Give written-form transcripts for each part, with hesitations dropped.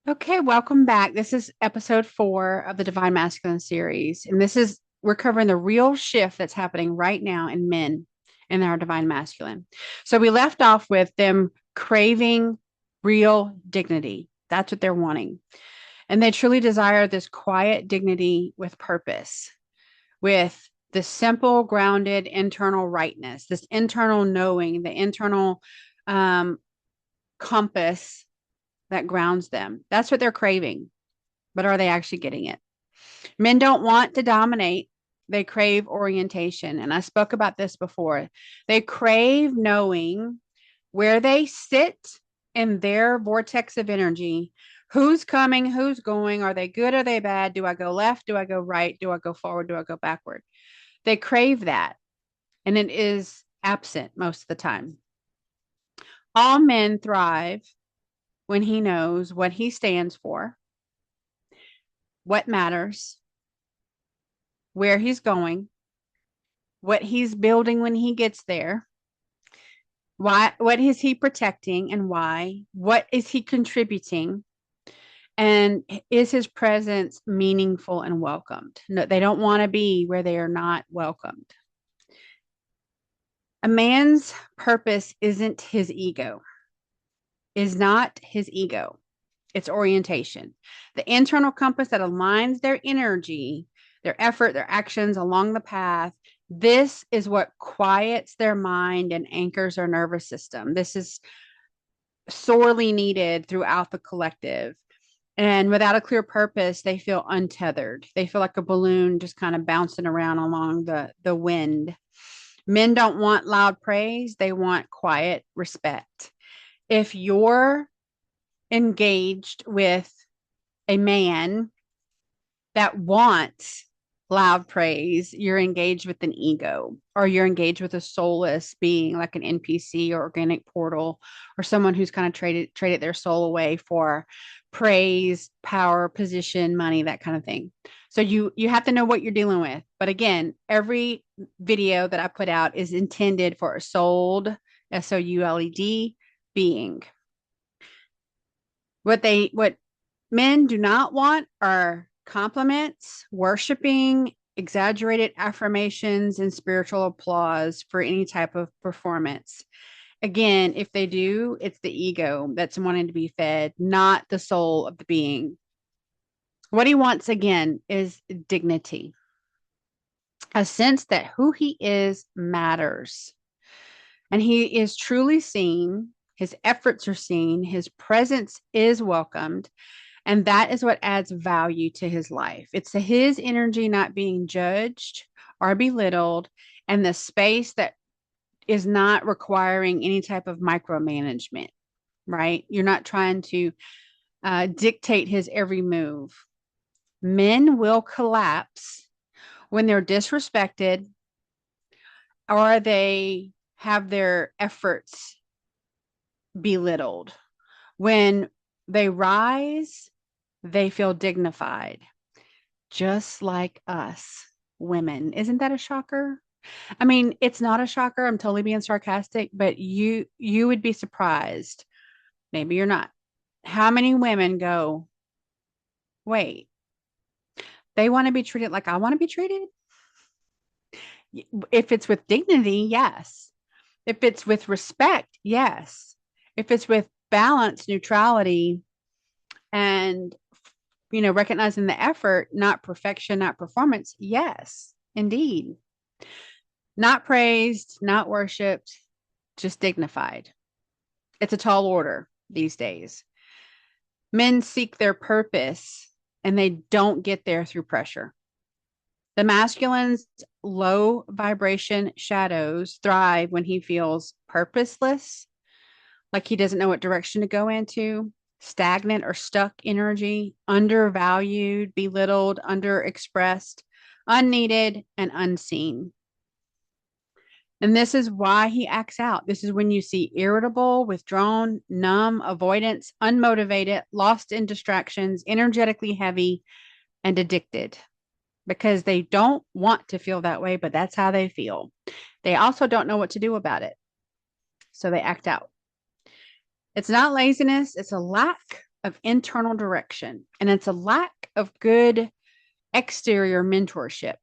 Okay, welcome back. This is episode 4 of the Divine Masculine series. And we're covering the real shift that's happening right now in men in our Divine Masculine. So we left off with them craving real dignity. That's what they're wanting. And they truly desire this quiet dignity with purpose, with the simple, grounded internal rightness, this internal knowing, the internal um, compass that grounds them. That's what they're craving. But are they actually getting it? Men don't want to dominate. They crave orientation. And I spoke about this before. They crave knowing where they sit in their vortex of energy. Who's coming? Who's going? Are they good? Are they bad? Do I go left? Do I go right? Do I go forward? Do I go backward? They crave that. And it is absent most of the time. All men thrive when he knows what he stands for, what matters, where he's going, what he's building when he gets there, what is he protecting and why, what is he contributing, and is his presence meaningful and welcomed. No, they don't want to be where they are not welcomed. A man's purpose isn't his ego, is not his ego. It's orientation. The internal compass that aligns their energy, their effort, their actions along the path. This is what quiets their mind and anchors their nervous system. This is sorely needed throughout the collective. And without a clear purpose, they feel untethered. They feel like a balloon just kind of bouncing around along the wind. Men don't want loud praise, they want quiet respect. If you're engaged with a man that wants loud praise, you're engaged with an ego, or you're engaged with a soulless being like an NPC or organic portal, or someone who's kind of traded their soul away for praise, power, position, money, that kind of thing. So you have to know what you're dealing with. But again, every video that I put out is intended for a souled, SOULED being. What men do not want are compliments, worshiping, exaggerated affirmations, and spiritual applause for any type of performance. Again, if they do, it's the ego that's wanting to be fed, not the soul of the being. What he wants again is dignity, a sense that who he is matters. And he is truly seen, his efforts are seen, his presence is welcomed. And that is what adds value to his life. It's his energy not being judged or belittled, and the space that is not requiring any type of micromanagement, right? You're not trying to dictate his every move. Men will collapse when they're disrespected or they have their efforts belittled. When they rise, they feel dignified, just like us women. Isn't that a shocker? I mean, it's not a shocker. I'm totally being sarcastic, but you would be surprised. Maybe you're not. How many women go, wait, they want to be treated like I want to be treated? If it's with dignity, yes. If it's with respect, yes. If it's with balance, neutrality, and recognizing the effort, not perfection, not performance, yes, indeed. Not praised, not worshiped, just dignified. It's a tall order these days. Men seek their purpose and they don't get there through pressure. The masculine's low vibration shadows thrive when he feels purposeless, like he doesn't know what direction to go into, stagnant or stuck energy, undervalued, belittled, underexpressed, unneeded, and unseen. And this is why he acts out. This is when you see irritable, withdrawn, numb, avoidance, unmotivated, lost in distractions, energetically heavy, and addicted because they don't want to feel that way, but that's how they feel. They also don't know what to do about it. So they act out. It's not laziness, it's a lack of internal direction, and it's a lack of good exterior mentorship.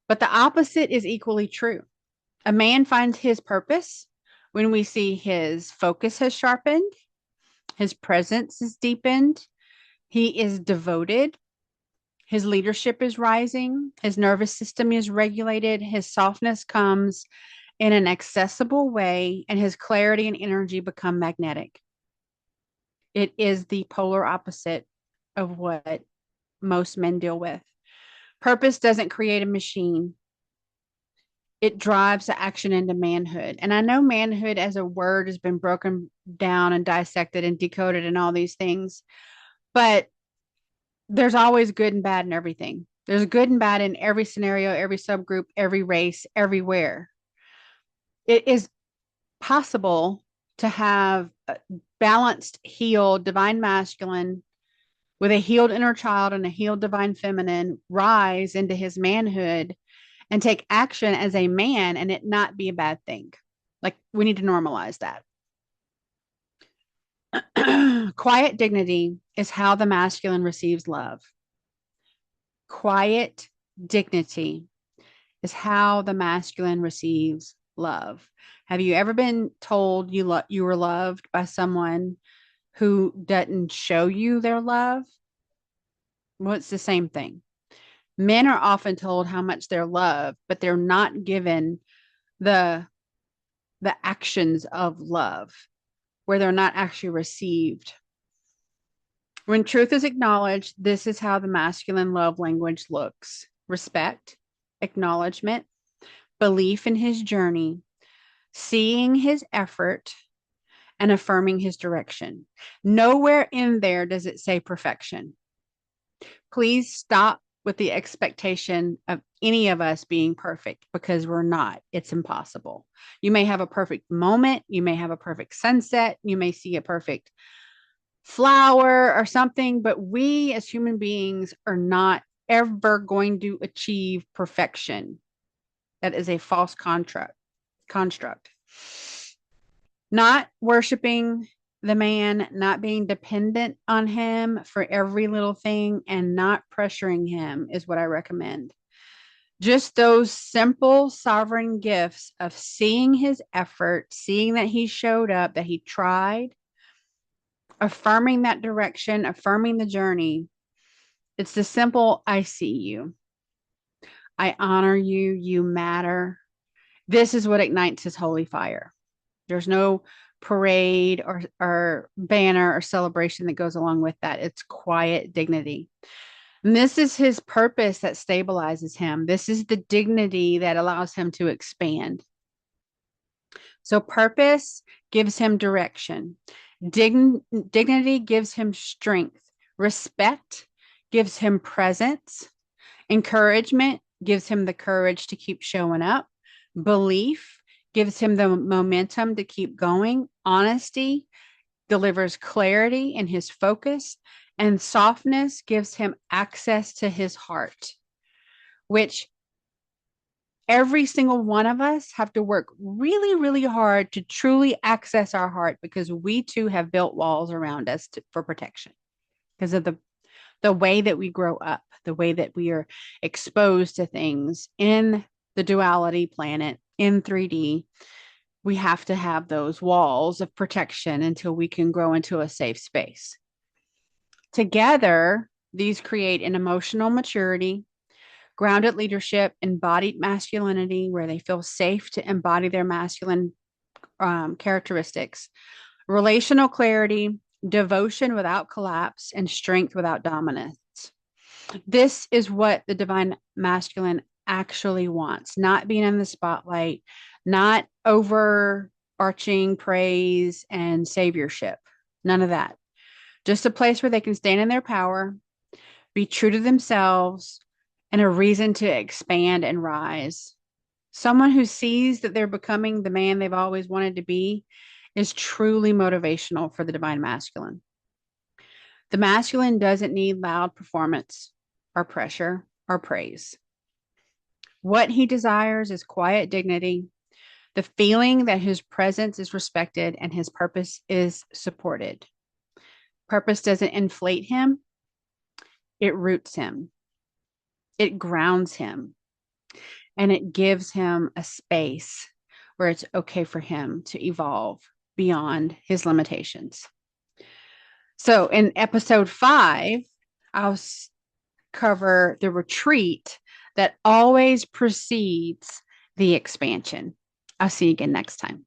But the opposite is equally true. A man finds his purpose when we see his focus has sharpened, his presence is deepened, he is devoted, his leadership is rising, his nervous system is regulated, his softness comes in an accessible way, and his clarity and energy become magnetic. It is the polar opposite of what most men deal with. Purpose doesn't create a machine. It drives the action into manhood. And I know manhood as a word has been broken down and dissected and decoded and all these things, but there's always good and bad in everything. There's good and bad in every scenario, every subgroup, every race, everywhere. It is possible to have a balanced, healed, divine masculine with a healed inner child and a healed divine feminine rise into his manhood and take action as a man and it not be a bad thing. Like, we need to normalize that. Quiet dignity is how the masculine receives love. Quiet dignity is how the masculine receives love. Have you ever been told you were loved by someone who doesn't show you their love? Well, it's the same thing. Men are often told how much they're loved, but they're not given the actions of love, where they're not actually received. When truth is acknowledged, this is how the masculine love language looks: respect, acknowledgement, belief in his journey, seeing his effort, and affirming his direction. Nowhere in there does it say perfection. Please stop with the expectation of any of us being perfect, because we're not. It's impossible. You may have a perfect moment. You may have a perfect sunset. You may see a perfect flower or something, but we as human beings are not ever going to achieve perfection. That is a false construct. Not worshiping the man, not being dependent on him for every little thing, and not pressuring him is what I recommend. Just those simple sovereign gifts of seeing his effort, seeing that he showed up, that he tried, affirming that direction, affirming the journey. It's the simple, I see you. I honor you. You matter. This is what ignites his holy fire. There's no parade or banner or celebration that goes along with that. It's quiet dignity. And this is his purpose that stabilizes him. This is the dignity that allows him to expand. So purpose gives him direction. Dignity gives him strength. Respect gives him presence. Encouragement gives him the courage to keep showing up. Belief gives him the momentum to keep going. Honesty delivers clarity in his focus. And softness gives him access to his heart, which every single one of us have to work really, really hard to truly access our heart, because we too have built walls around us for protection because of the way that we grow up, the way that we are exposed to things in the duality planet, in 3D. We have to have those walls of protection until we can grow into a safe space. Together, these create an emotional maturity, grounded leadership, embodied masculinity, where they feel safe to embody their masculine characteristics, relational clarity, devotion without collapse, and strength without dominance. This is what the divine masculine actually wants: not being in the spotlight, not overarching praise and saviorship. None of that. Just a place where they can stand in their power, be true to themselves, and a reason to expand and rise. Someone who sees that they're becoming the man they've always wanted to be is truly motivational for the divine masculine. The masculine doesn't need loud performance or pressure or praise. What he desires is quiet dignity, the feeling that his presence is respected and his purpose is supported. Purpose doesn't inflate him, it roots him, it grounds him, and it gives him a space where it's okay for him to evolve beyond his limitations. So in episode 5, I'll cover the retreat that always precedes the expansion. I'll see you again next time.